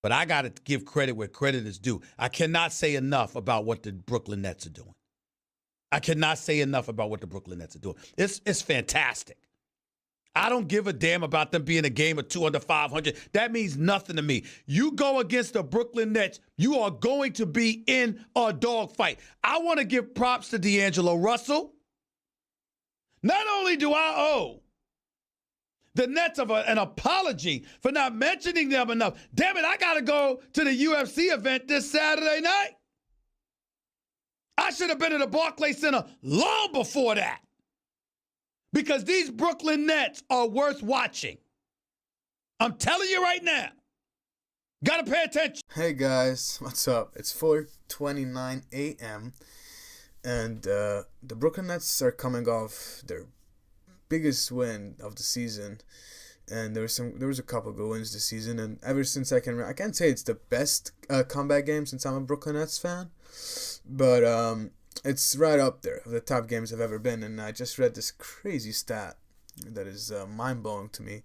But I got to give credit where credit is due. I cannot say enough about what the Brooklyn Nets are doing. I cannot say enough about what the Brooklyn Nets are doing. It's fantastic. I don't give a damn about them being a game of 2 under 500. That means nothing to me. You go against the Brooklyn Nets, you are going to be in a dogfight. I want to give props to D'Angelo Russell. Not only do I owe the Nets an apology for not mentioning them enough, damn it, I got to go to the UFC event this Saturday night. I should have been at the Barclays Center long before that. Because these Brooklyn Nets are worth watching. I'm telling you right now. Gotta pay attention. Hey guys, what's up? It's 4:29 a.m. and the Brooklyn Nets are coming off their biggest win of the season. And there was a couple good wins this season, and ever since I can't say it's the best comeback game since I'm a Brooklyn Nets fan, but it's right up there of the top games I've ever been. And I just read this crazy stat that is mind-blowing to me.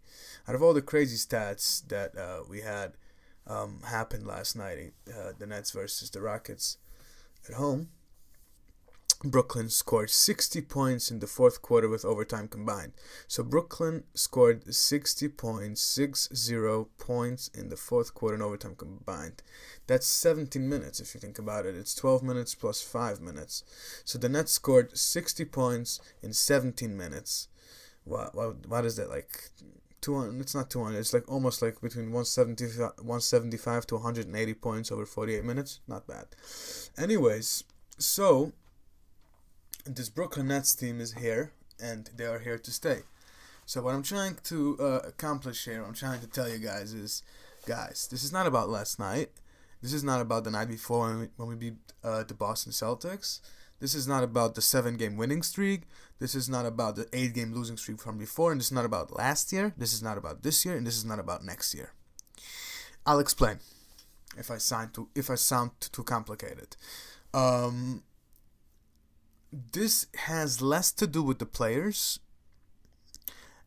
Out of all the crazy stats that we had happen last night, the Nets versus the Rockets at home, Brooklyn scored 60 points in the fourth quarter with overtime combined. So Brooklyn scored 60 points in the fourth quarter and overtime combined. That's 17 minutes if you think about it. It's 12 minutes plus 5 minutes. So the Nets scored 60 points in 17 minutes. What is that, like 200? It's not 200. It's like almost like between 175 to 180 points over 48 minutes. Not bad. Anyways, so this Brooklyn Nets team is here, and they are here to stay. So what I'm trying to accomplish here, I'm trying to tell you guys is, guys, this is not about last night. This is not about the night before when we beat the Boston Celtics. This is not about the 7-game winning streak. This is not about the 8-game losing streak from before. And this is not about last year. This is not about this year. And this is not about next year. I'll explain if I sound too complicated. This has less to do with the players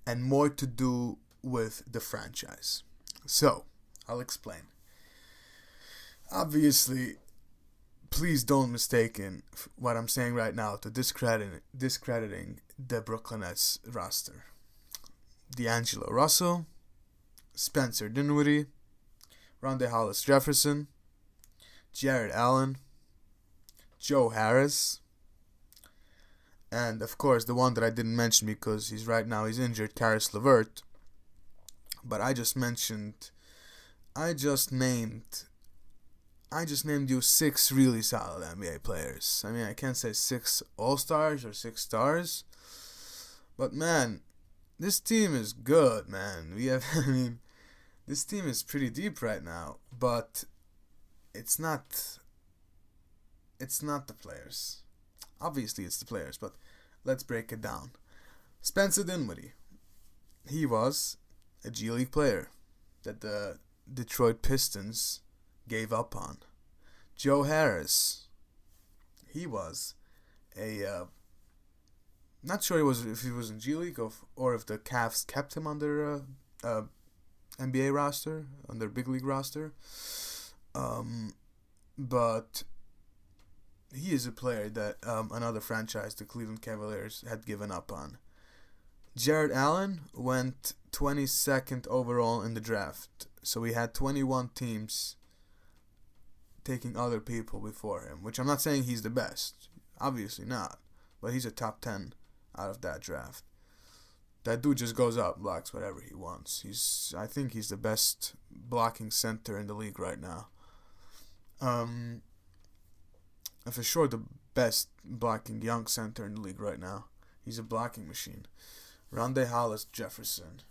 and more to do with the franchise. So, I'll explain. Obviously, please don't mistake what I'm saying right now to discrediting the Brooklyn Nets roster. D'Angelo Russell, Spencer Dinwiddie, Rondae Hollis-Jefferson, Jared Allen, Joe Harris, and of course the one that I didn't mention because he's injured, Karis LeVert. But I just named you 6 really solid NBA players. I mean, I can't say 6 all-stars or 6 stars, but man, this team is good, man. This team is pretty deep right now, but it's not the players. Obviously, it's the players, but let's break it down. Spencer Dinwiddie, he was a G League player that the Detroit Pistons gave up on. Joe Harris, he was not sure if he was in G League or if the Cavs kept him on their NBA roster, on their big league roster. But he is a player that another franchise, the Cleveland Cavaliers, had given up on. Jared Allen went 22nd overall in the draft. So we had 21 teams taking other people before him, which I'm not saying he's the best. Obviously not. But he's a top 10 out of that draft. That dude just goes out and blocks whatever he wants. I think he's the best blocking center in the league right now. And for sure the best blocking young center in the league right now. He's a blocking machine. Rondae Hollis-Jefferson.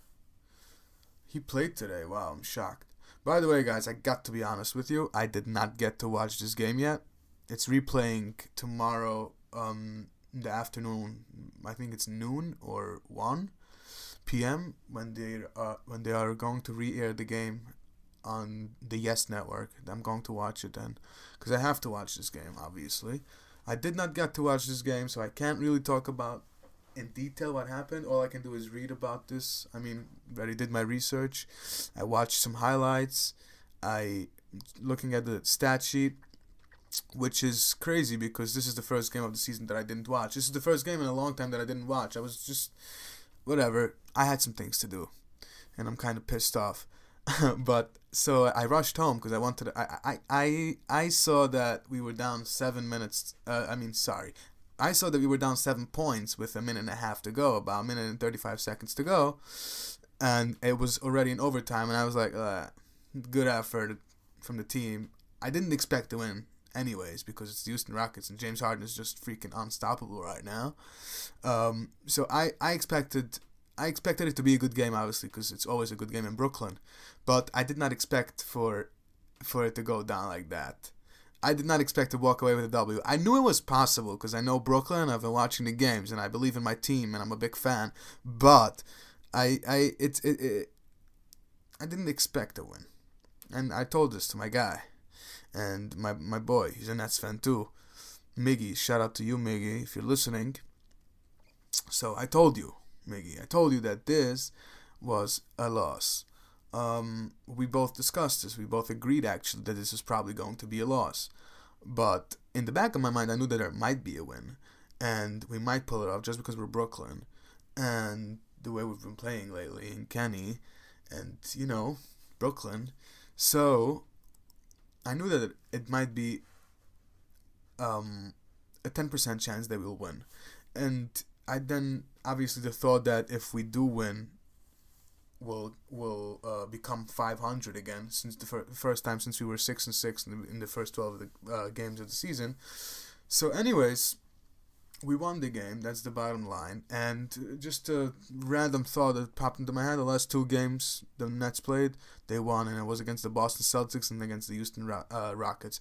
He played today. Wow, I'm shocked. By the way, guys, I got to be honest with you. I did not get to watch this game yet. It's replaying tomorrow in the afternoon. I think it's noon or 1 p.m. when they are going to re-air the game on the Yes Network. I'm going to watch it then because I have to watch this game, obviously. I did not get to watch this game, so I can't really talk about in detail what happened. All I can do is read about this. I already did my research. I watched some highlights. I looking at the stat sheet, which is crazy because this is the first game of the season that I didn't watch. This is the first game in a long time that I didn't watch. I was just whatever. I had some things to do, and I'm kind of pissed off. But so I rushed home because I wanted to, I saw that we were down 7 minutes. I saw that we were down 7 points with a minute and a half to go, about a minute and 35 seconds to go, and it was already in overtime. And I was like, good effort from the team. I didn't expect to win anyways because it's the Houston Rockets and James Harden is just freaking unstoppable right now. So I expected it to be a good game, obviously, because it's always a good game in Brooklyn. But I did not expect for it to go down like that. I did not expect to walk away with a W. I knew it was possible because I know Brooklyn. I've been watching the games and I believe in my team and I'm a big fan. But I didn't expect to win, and I told this to my guy and my boy. He's a Nets fan too, Miggy. Shout out to you, Miggy, if you're listening. So I told you, Miggy, that this was a loss. We both discussed this. We both agreed, actually, that this is probably going to be a loss. But in the back of my mind, I knew that there might be a win. And we might pull it off just because we're Brooklyn. And the way we've been playing lately, and Kenny, and, Brooklyn. So, I knew that it might be a 10% chance that we'll win. And I then, obviously, the thought that if we do win, will become 500 again, since the first time since we were 6-6 in the first 12 of the games of the season. So anyways, we won the game. That's the bottom line. And just a random thought that popped into my head: the last 2 games the Nets played, they won, and it was against the Boston Celtics and against the Houston Rockets.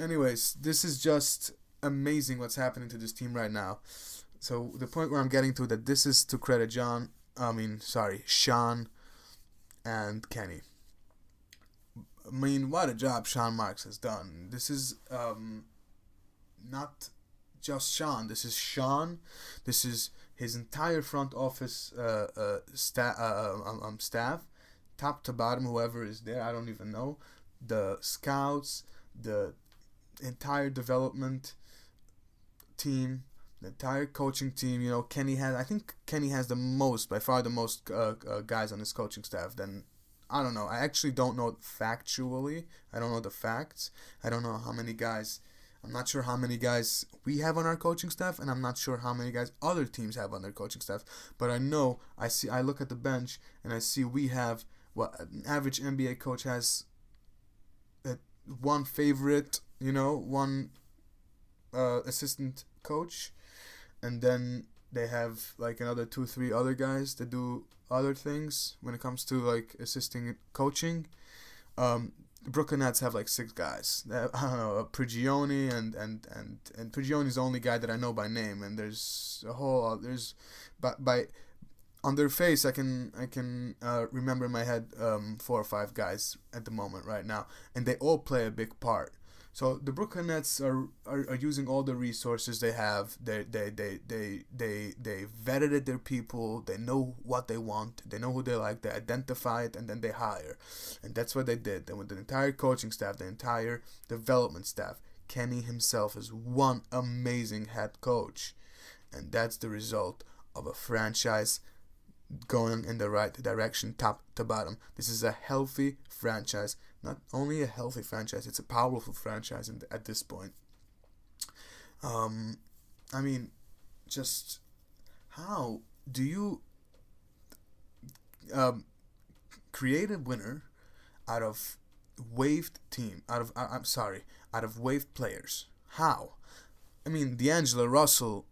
Anyways, this is just amazing what's happening to this team right now. So the point where I'm getting to, that this is to credit Sean and Kenny. I mean, what a job Sean Marks has done. This is not just Sean. This is Sean. This is his entire front office staff, top to bottom, whoever is there. I don't even know. The scouts, the entire development team, the entire coaching team. I think Kenny has by far the most guys on his coaching staff. Then I don't know. I actually don't know factually. I don't know the facts. I don't know how many guys. I'm not sure how many guys we have on our coaching staff, and I'm not sure how many guys other teams have on their coaching staff. But I know, I look at the bench and I see we have what an average NBA coach has. One favorite, one assistant coach. And then they have like another 2-3 other guys that do other things when it comes to like assisting coaching. The Brooklyn Nets have like 6 guys. I don't know, Prigioni and Prigioni's the only guy that I know by name. And there's a whole by on their face I can remember in my head 4 or 5 guys at the moment right now, and they all play a big part. So the Brooklyn Nets are using all the resources they have. They vetted their people. They know what they want. They know who they like. They identify it, and then they hire. And that's what they did. They went the entire coaching staff, the entire development staff. Kenny himself is one amazing head coach, and that's the result of a franchise going in the right direction, top to bottom. This is a healthy franchise. Not only a healthy franchise, it's a powerful franchise at this point. I mean, just how do you create a winner out of waived players? How? I mean, D'Angelo Russell.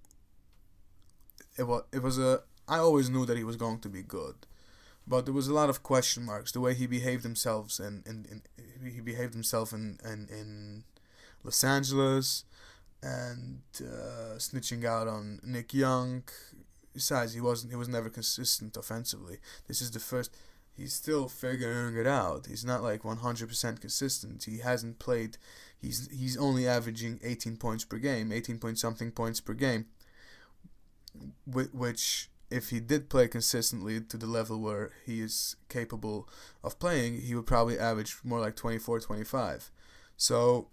I always knew that he was going to be good, but there was a lot of question marks. The way he behaved himself in Los Angeles, and snitching out on Nick Young. Besides, he was never consistent offensively. This is the first. He's still figuring it out. He's not like 100% consistent. He hasn't played. He's only averaging 18 points per game, 18 point something points per game, which if he did play consistently to the level where he is capable of playing, he would probably average more like 24, 25. So,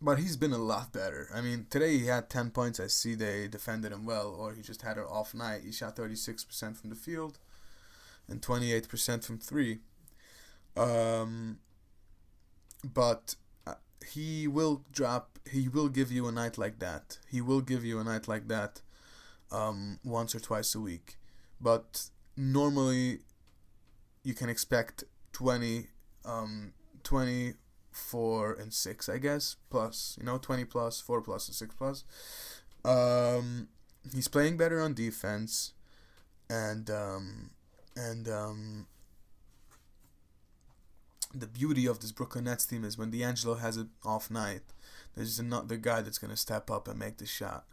but he's been a lot better. I mean, today he had 10 points. I see they defended him well, or he just had an off night. He shot 36% from the field and 28% from three. But he will give you a night like that. He will give you a night like that once or twice a week. But normally you can expect 24 and 6, I guess, plus, 20 plus, 4 plus, and 6 plus. He's playing better on defense, and the beauty of this Brooklyn Nets team is when D'Angelo has an off night, there's another guy that's going to step up and make the shot.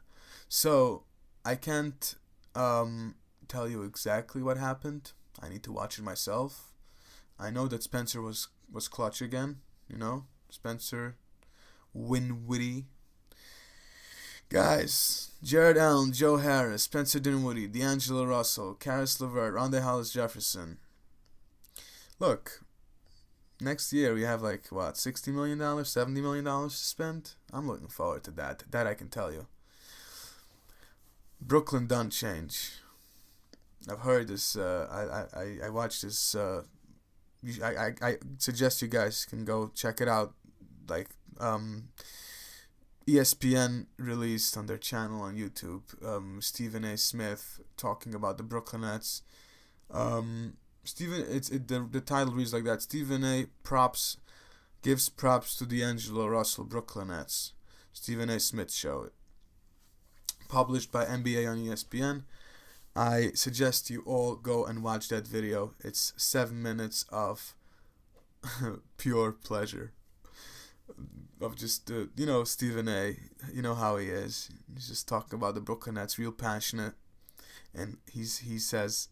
So, I can't tell you exactly what happened. I need to watch it myself. I know that Spencer was clutch again, Spencer Dinwiddie. Guys, Jared Allen, Joe Harris, Spencer Dinwiddie, D'Angelo Russell, Karis LeVert, Rondae Hollis-Jefferson. Look, next year we have $60 million, $70 million to spend. I'm looking forward to that. That I can tell you. Brooklyn don't change. I've heard this. I watched this. I suggest you guys can go check it out. ESPN released on their channel on YouTube. Stephen A. Smith talking about the Brooklyn Nets. The title reads like that. Stephen A. gives props to D'Angelo Russell, Brooklyn Nets. Stephen A. Smith show. Published by NBA on ESPN. I suggest you all go and watch that video. It's 7 minutes of pure pleasure. Of just, Stephen A. You know how he is. He's just talking about the Brooklyn Nets, real passionate. And he says,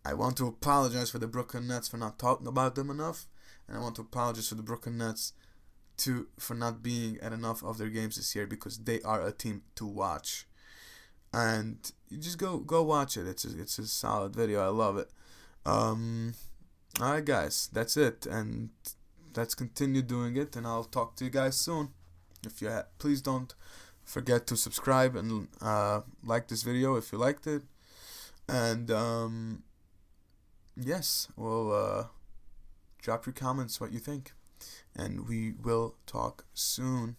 I want to apologize for the Brooklyn Nets for not talking about them enough. And I want to apologize for the Brooklyn Nets for not being at enough of their games this year, because they are a team to watch. And you just go watch it. It's a solid video. I love it. Alright, guys, that's it, and let's continue doing it, and I'll talk to you guys soon. Please don't forget to subscribe and like this video if you liked it. And yes, we'll drop your comments what you think, and we will talk soon.